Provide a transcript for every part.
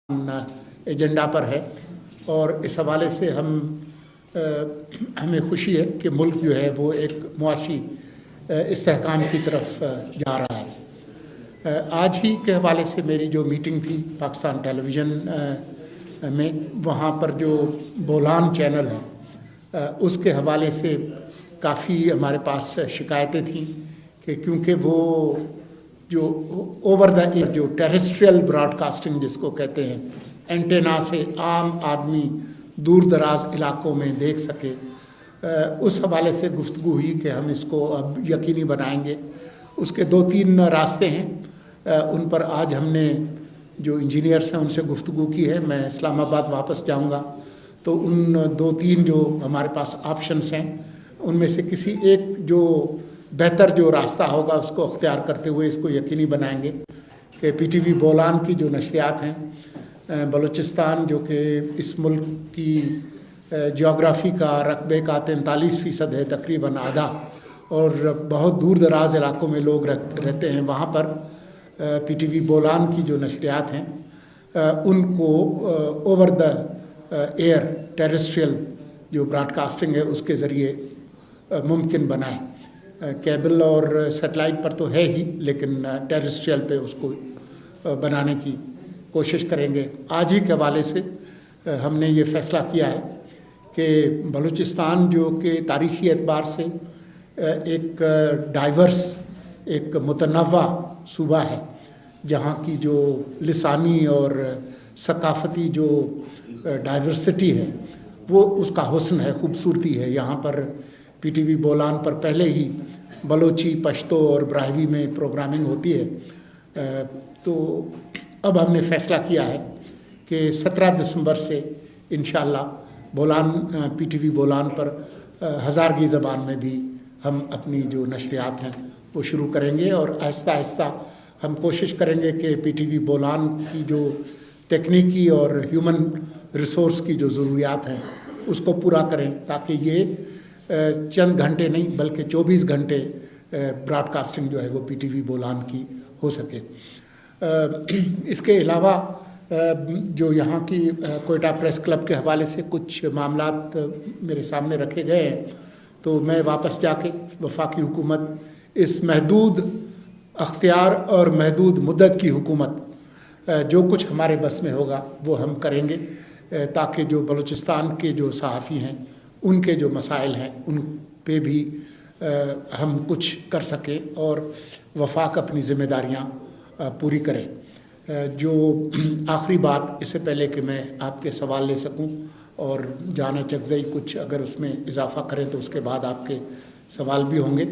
Agenda پر ہے، اور اس حوالے سے ہمیں خوشی ہے کہ ملک جو ہے وہ ایک معاشی استحکام کی طرف جا رہا ہے۔ آج ہی کے حوالے سے میری جو میٹنگ تھی پاکستان ٹیلی ویژن میں، وہاں پر جو بولان چینل ہے اس کے حوالے سے کافی ہمارے پاس شکایتیں تھیں کہ کیونکہ وہ جو اوور دا ایئر جو ٹیریسٹریل براڈ کاسٹنگ جس کو کہتے ہیں، اینٹینا سے عام آدمی دور دراز علاقوں میں دیکھ سکے، اس حوالے سے گفتگو ہوئی کہ ہم اس کو اب یقینی بنائیں گے۔ اس کے 2-3 راستے ہیں، ان پر آج ہم نے جو انجینئرس ہیں ان سے گفتگو کی ہے۔ میں اسلام آباد واپس جاؤں گا تو ان 2-3 جو ہمارے پاس آپشنس ہیں ان میں سے کسی ایک جو بہتر جو راستہ ہوگا اس کو اختیار کرتے ہوئے اس کو یقینی بنائیں گے کہ پی ٹی وی بولان کی جو نشریات ہیں، بلوچستان جو کہ اس ملک کی جغرافی کا رقبے کا 43% ہے، تقریباً آدھا، اور بہت دور دراز علاقوں میں لوگ رہتے ہیں، وہاں پر پی ٹی وی بولان کی جو نشریات ہیں ان کو اوور دا ایئر ٹیریسٹریل جو براڈ کاسٹنگ ہے اس کے ذریعے ممکن بنائیں۔ کیبل اور سیٹلائٹ پر تو ہے ہی، لیکن ٹیریسٹریل پہ اس کو بنانے کی کوشش کریں گے۔ آج ہی کے حوالے سے ہم نے یہ فیصلہ کیا ہے کہ بلوچستان جو کہ تاریخی اعتبار سے ایک ڈائیورس، ایک متنوع صوبہ ہے، جہاں کی جو لسانی اور ثقافتی جو ڈائیورسٹی ہے وہ اس کا حسن ہے، خوبصورتی ہے۔ یہاں پر پی ٹی وی بولان پر پہلے ہی بلوچی، پشتو اور براہوی میں پروگرامنگ ہوتی ہے، تو اب ہم نے فیصلہ کیا ہے کہ 17 دسمبر سے انشاءاللہ Bolan P T V Bolan پر ہزارگی زبان میں بھی ہم اپنی جو نشریات ہیں وہ شروع کریں گے، اور آہستہ آہستہ ہم کوشش کریں گے کہ پی ٹی وی بولان کی جو تکنیکی اور ہیومن ریسورس کی جو ضروریات ہیں اس کو پورا کریں، تاکہ یہ چند گھنٹے نہیں بلکہ 24 گھنٹے براڈ کاسٹنگ جو ہے وہ پی ٹی وی بولان کی ہو سکے۔ اس کے علاوہ جو یہاں کی کوئٹہ پریس کلب کے حوالے سے کچھ معاملات میرے سامنے رکھے گئے ہیں، تو میں واپس جا کے وفاقی حکومت اس محدود اختیار اور محدود مدت کی حکومت جو کچھ ہمارے بس میں ہوگا وہ ہم کریں گے، تاکہ جو بلوچستان کے جو صحافی ہیں ان کے جو مسائل ہیں ان پہ بھی ہم کچھ کر سکیں اور وفاق اپنی ذمہ داریاں پوری کرے۔ جو آخری بات اس سے پہلے کہ میں آپ کے سوال لے سکوں اور جانا چغزئی کچھ اگر اس میں اضافہ کریں تو اس کے بعد آپ کے سوال بھی ہوں گے،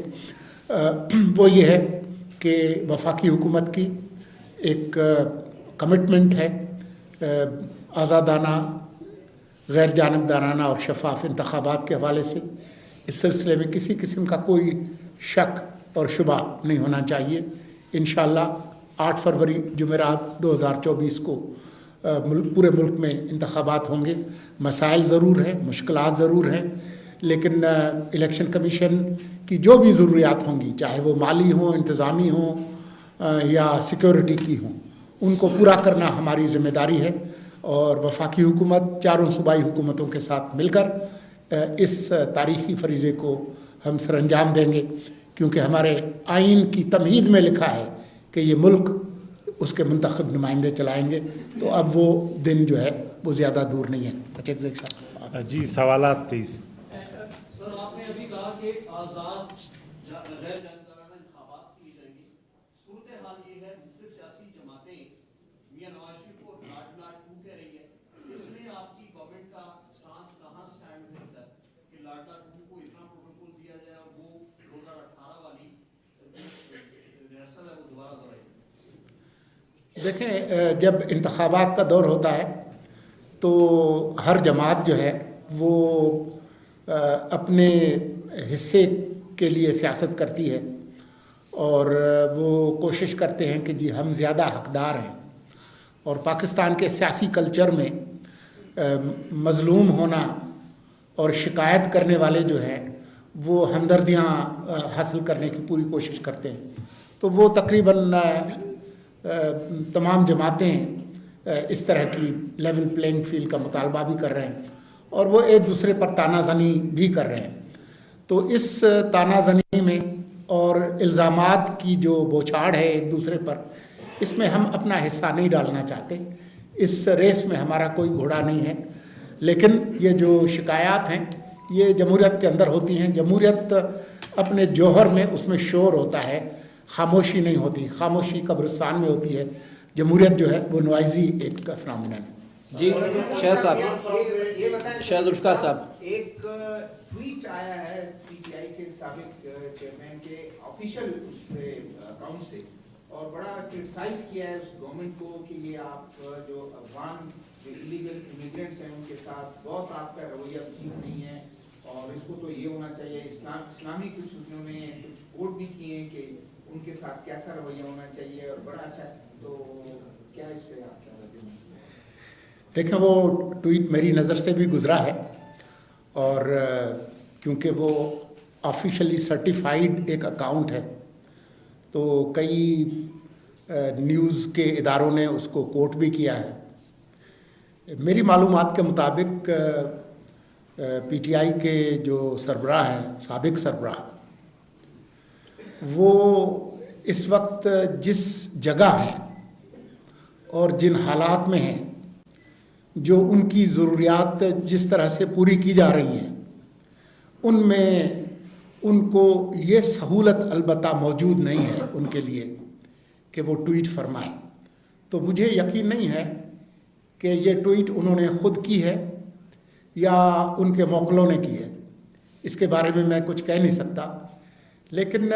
وہ یہ ہے کہ وفاقی حکومت کی ایک کمٹمنٹ ہے آزادانہ، غیر جانبدارانہ اور شفاف انتخابات کے حوالے سے۔ اس سلسلے میں کسی قسم کا کوئی شک اور شبہ نہیں ہونا چاہیے۔ انشاءاللہ 8 فروری جمعرات 2024 کو پورے ملک میں انتخابات ہوں گے۔ مسائل ضرور ہیں، مشکلات ضرور ہیں، لیکن الیکشن کمیشن کی جو بھی ضروریات ہوں گی، چاہے وہ مالی ہوں، انتظامی ہوں یا سیکیورٹی کی ہوں، ان کو پورا کرنا ہماری ذمہ داری ہے، اور وفاقی حکومت چاروں صوبائی حکومتوں کے ساتھ مل کر اس تاریخی فریضے کو ہم سر انجام دیں گے، کیونکہ ہمارے آئین کی تمہید میں لکھا ہے کہ یہ ملک اس کے منتخب نمائندے چلائیں گے، تو اب وہ دن جو ہے وہ زیادہ دور نہیں ہے۔ جی سوالات پلیز۔ سر، آپ نے ابھی کہا کہ آزاد غیر جانبدارانہ انتخابات کی جائیں گی۔ صورتحال یہ ہے مختلف سیاسی جماعتیں میاں نواز شریف کو لاٹ کہہ رہی ہے، اس میں آپ کی گورنمنٹ کا سٹانس کہاں سٹینڈ کرتا ہے کہ لاٹ کو اتنا پروٹوکول دیا جائے اور وہ 2018 والی ریہرسل ہے وہ دوبارہ دہرائی؟ دیکھیں، جب انتخابات کا دور ہوتا ہے تو ہر جماعت جو ہے وہ اپنے حصے کے لیے سیاست کرتی ہے، اور وہ کوشش کرتے ہیں کہ جی ہم زیادہ حقدار ہیں، اور پاکستان کے سیاسی کلچر میں مظلوم ہونا اور شکایت کرنے والے جو ہیں وہ ہمدردیاں حاصل کرنے کی پوری کوشش کرتے ہیں، تو وہ تقریباً تمام جماعتیں اس طرح کی لیول پلینگ فیلڈ کا مطالبہ بھی کر رہے ہیں اور وہ ایک دوسرے پر تانا زنی بھی کر رہے ہیں. تو اس تانا زنی میں اور الزامات کی جو بوچھاڑ ہے ایک دوسرے پر، اس میں ہم اپنا حصہ نہیں ڈالنا چاہتے. اس ریس میں ہمارا کوئی گھوڑا نہیں ہے، لیکن یہ جو شکایات ہیں یہ جمہوریت کے اندر ہوتی ہیں. جمہوریت اپنے جوہر میں اس میں شور ہوتا ہے، خاموشی نہیں ہوتی. خاموشی قبرستان میں ہوتی ہے. جمہوریت جو ہے وہ نوائزی ایک فنامنن ہے. جی شاہد صاحب، یہ بتائیں شاہد ذوالفقار صاحب، ایک ٹویٹ آیا ہے پی ٹی آئی کے سابق چیئرمین کے آفیشیل اکاؤنٹ سے، اور بڑا کرٹیسائز کیا ہے اس گورنمنٹ کو کہ یہ آپ جو افغان انلیگل امیگرینٹس ہیں ان کے ساتھ بہت آپ کا رویہ ٹھیک نہیں ہے، اور اس کو تو یہ ہونا چاہیے. اسلامی کچھ انہوں نے کچھ کوٹ بھی کیے ہیں کہ ان کے ساتھ کیسا رویہ ہونا چاہیے، اور بڑا اچھا. تو کیا اس پہ آپ کا دیکھیں، وہ ٹویٹ میری نظر سے بھی گزرا ہے، اور کیونکہ وہ آفیشلی سرٹیفائیڈ ایک اکاؤنٹ ہے تو کئی نیوز کے اداروں نے اس کو کوٹ بھی کیا ہے. میری معلومات کے مطابق پی ٹی آئی کے جو سربراہ ہیں، سابق سربراہ، وہ اس وقت جس جگہ ہیں اور جن حالات میں ہیں، جو ان کی ضروریات جس طرح سے پوری کی جا رہی ہیں، ان میں ان کو یہ سہولت البتہ موجود نہیں ہے ان کے لیے کہ وہ ٹویٹ فرمائیں. تو مجھے یقین نہیں ہے کہ یہ ٹویٹ انہوں نے خود کی ہے یا ان کے موکلوں نے کی ہے. اس کے بارے میں میں کچھ کہہ نہیں سکتا، لیکن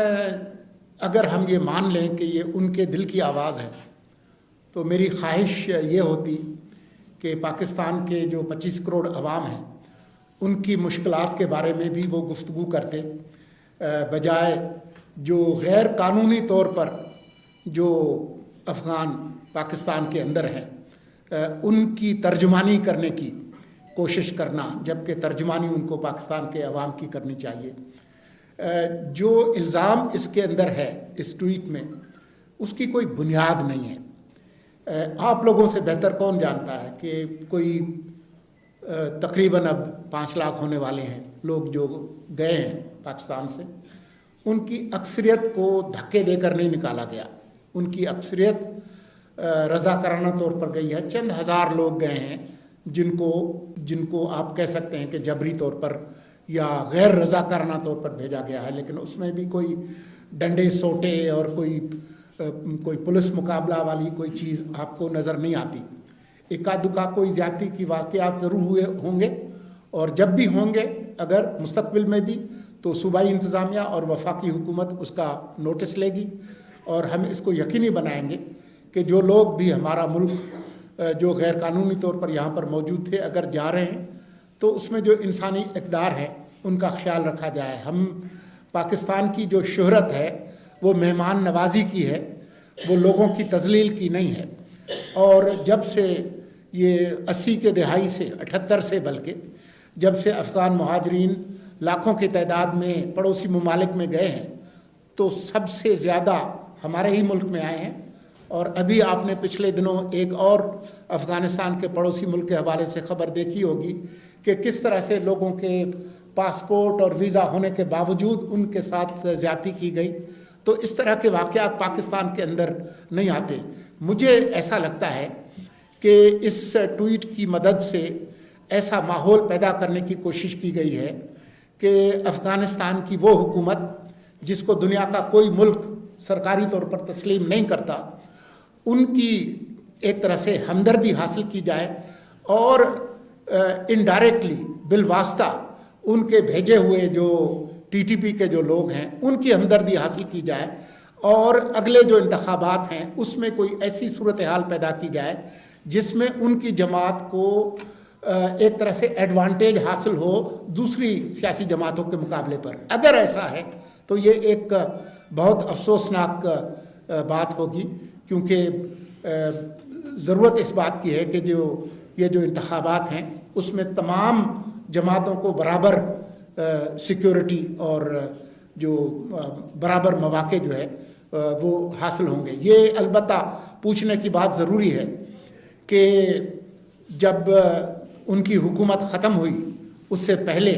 اگر ہم یہ مان لیں کہ یہ ان کے دل کی آواز ہے تو میری خواہش یہ ہوتی کہ پاکستان کے جو 25 کروڑ عوام ہیں ان کی مشکلات کے بارے میں بھی وہ گفتگو کرتے، بجائے جو غیر قانونی طور پر جو افغان پاکستان کے اندر ہیں ان کی ترجمانی کرنے کی کوشش کرنا، جبکہ ترجمانی ان کو پاکستان کے عوام کی کرنی چاہیے. جو الزام اس کے اندر ہے اس ٹویٹ میں، اس کی کوئی بنیاد نہیں ہے. آپ لوگوں سے بہتر کون جانتا ہے کہ کوئی تقریباً اب 5 لاکھ ہونے والے ہیں لوگ جو گئے ہیں پاکستان سے، ان کی اکثریت کو دھکے دے کر نہیں نکالا گیا. ان کی اکثریت رضاکارانہ طور پر گئی ہے. چند ہزار لوگ گئے ہیں جن کو آپ کہہ سکتے ہیں کہ جبری طور پر یا غیر رضاکارانہ طور پر بھیجا گیا ہے، لیکن اس میں بھی کوئی ڈنڈے سوٹے اور کوئی پولیس مقابلہ والی کوئی چیز آپ کو نظر نہیں آتی. اکا دکا کوئی زیادتی کی واقعات ضرور ہوئے ہوں گے، اور جب بھی ہوں گے اگر مستقبل میں بھی تو صوبائی انتظامیہ اور وفاقی حکومت اس کا نوٹس لے گی، اور ہم اس کو یقینی بنائیں گے کہ جو لوگ بھی ہمارا ملک جو غیر قانونی طور پر یہاں پر موجود تھے اگر جا رہے ہیں تو اس میں جو انسانی اقدار ہیں ان کا خیال رکھا جائے. ہم پاکستان کی جو شہرت ہے وہ مہمان نوازی کی ہے، وہ لوگوں کی تذلیل کی نہیں ہے. اور جب سے یہ 80 کے دہائی سے 78 سے بلکہ جب سے افغان مہاجرین لاکھوں کی تعداد میں پڑوسی ممالک میں گئے ہیں تو سب سے زیادہ ہمارے ہی ملک میں آئے ہیں. اور ابھی آپ نے پچھلے دنوں ایک اور افغانستان کے پڑوسی ملک کے حوالے سے خبر دیکھی ہوگی کہ کس طرح سے لوگوں کے پاسپورٹ اور ویزا ہونے کے باوجود ان کے ساتھ زیادتی کی گئی. تو اس طرح کے واقعات پاکستان کے اندر نہیں آتے. مجھے ایسا لگتا ہے کہ اس ٹویٹ کی مدد سے ایسا ماحول پیدا کرنے کی کوشش کی گئی ہے کہ افغانستان کی وہ حکومت جس کو دنیا کا کوئی ملک سرکاری طور پر تسلیم نہیں کرتا، ان کی ایک طرح سے ہمدردی حاصل کی جائے، اور انڈائریکٹلی بالواسطہ ان کے بھیجے ہوئے جو ٹی ٹی پی کے جو لوگ ہیں ان کی ہمدردی حاصل کی جائے، اور اگلے جو انتخابات ہیں اس میں کوئی ایسی صورتحال پیدا کی جائے جس میں ان کی جماعت کو ایک طرح سے ایڈوانٹیج حاصل ہو دوسری سیاسی جماعتوں کے مقابلے پر. اگر ایسا ہے تو یہ ایک بہت افسوسناک بات ہوگی، کیونکہ ضرورت اس بات کی ہے کہ یہ جو انتخابات ہیں اس میں تمام جماعتوں کو برابر سیکیورٹی اور جو برابر مواقع جو ہے وہ حاصل ہوں گے. یہ البتہ پوچھنے کی بات ضروری ہے کہ جب ان کی حکومت ختم ہوئی اس سے پہلے